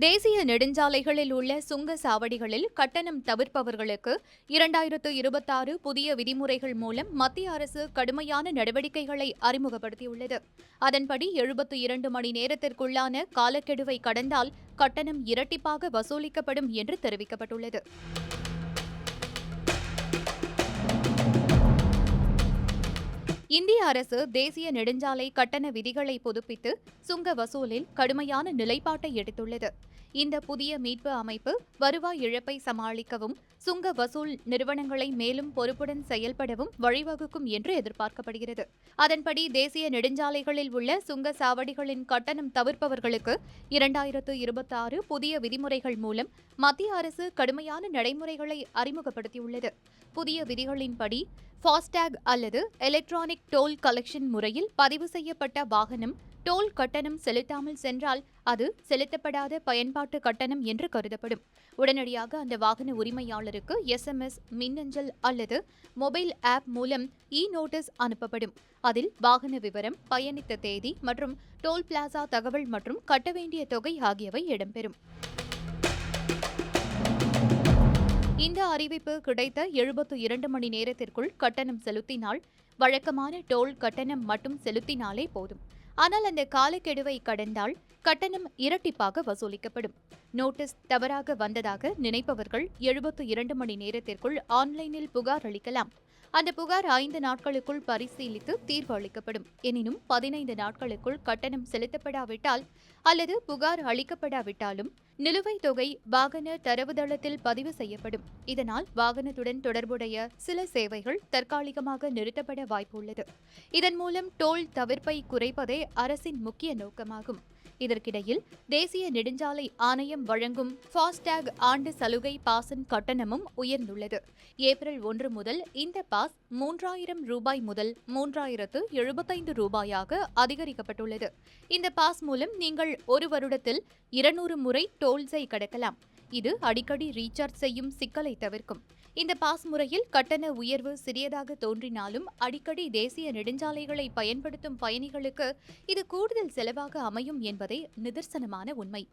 தேசிய நெடுஞ்சாலைகளில் உள்ள சுங்க சாவடிகளில் கட்டணம் தவிர்ப்பவர்களுக்கு 2026 புதிய விதிமுறைகள் மூலம் மத்திய அரசு கடுமையான நடவடிக்கைகளை அறிமுகப்படுத்தியுள்ளது. அதன்படி 72 மணி நேரத்திற்குள்ளான காலக்கெடுவை கடந்தால் கட்டணம் இரட்டிப்பாக வசூலிக்கப்படும் என்று தெரிவிக்கப்பட்டுள்ளது. இந்திய அரசு தேசிய நெடுஞ்சாலை கட்டண விதிகளை புதுப்பித்து சுங்க வசூலில் கடுமையான நிலைப்பாட்டை எடுத்துள்ளது. இந்த புதிய மீட்பு அமைப்பு வருவாய் இழப்பை சமாளிக்கவும் சுங்க வசூல் நிறுவனங்களை மேலும் பொறுப்புடன் செயல்படவும் வழிவகுக்கும் என்று எதிர்பார்க்கப்படுகிறது. அதன்படி தேசிய நெடுஞ்சாலைகளில் உள்ள சுங்க சாவடிகளின் கட்டணம் தவிர்ப்பவர்களுக்கு 2026 புதிய விதிமுறைகள் மூலம் மத்திய அரசு கடுமையான நடைமுறைகளை அறிமுகப்படுத்தியுள்ளது. புதிய விதிகளின்படி ஃபாஸ்டேக் அல்லது எலக்ட்ரானிக் டோல் கலெக்ஷன் முறையில் பதிவு செய்யப்பட்ட வாகனம் டோல் கட்டணம் செலுத்தாமல் சென்றால் அது செலுத்தப்படாத பயன்பாட்டு கட்டணம் என்று கருதப்படும். உடனடியாக அந்த வாகன உரிமையாளருக்கு SMS, மின்னஞ்சல் அல்லது மொபைல் ஆப் மூலம் நோட்டீஸ் அனுப்பப்படும். அதில் வாகன விவரம், பயணித்த தேதி மற்றும் டோல் பிளாசா தகவல் மற்றும் கட்ட வேண்டிய தொகை ஆகியவை இடம்பெறும். இந்த அறிவிப்பு கிடைத்த 72 மணி நேரத்திற்குள் கட்டணம் செலுத்தினால் வழக்கமான டோல் கட்டணம் மட்டும் செலுத்தினாலே போதும். ஆனால் அந்த காலக்கெடுவை கடந்தால் கட்டணம் இரட்டிப்பாக வசூலிக்கப்படும். நோட்டீஸ் தவறாக வந்ததாக நினைப்பவர்கள் 72 மணி நேரத்திற்குள் ஆன்லைனில் புகார் அளிக்கலாம். அந்த புகார் 5 நாட்களுக்குள் பரிசீலித்து தீர்வு அளிக்கப்படும். எனினும் 15 நாட்களுக்குள் கட்டணம் செலுத்தப்படாவிட்டால் அல்லது புகார் அளிக்கப்படாவிட்டாலும் நிலுவைத் தொகை வாகன தரவுத்தளத்தில் பதிவு செய்யப்படும். இதனால் வாகனத்துடன் தொடர்புடைய சில சேவைகள் தற்காலிகமாக நிறுத்தப்பட வாய்ப்புள்ளது. இதன் மூலம் டோல் தவிர்ப்பை குறைப்பதே அரசின் முக்கிய நோக்கமாகும். இதற்கிடையில் தேசிய நெடுஞ்சாலை ஆணையம் வழங்கும் ஃபாஸ்டேக் ஆண்டு சலுகை பாஸின் கட்டணமும் உயர்ந்துள்ளது. ஏப்ரல் 1 முதல் இந்த பாஸ் 3000 ரூபாய் முதல் 3075 ரூபாயாக அதிகரிக்கப்பட்டுள்ளது. இந்த பாஸ் மூலம் நீங்கள் ஒரு வருடத்தில் 200 முறை டோல்ஸை கடக்கலாம். இது அடிக்கடி ரீசார்ஜ் செய்யும் சிக்கலை தவிர்க்கும். இந்த பாஸ் முறையில் கட்டண உயர்வு சிறியதாக தோன்றினாலும் அடிக்கடி தேசிய நெடுஞ்சாலைகளை பயன்படுத்தும் பயணிகளுக்கு இது கூடுதல் செலவாக அமையும் என்பதே நிதர்சனமான உண்மை.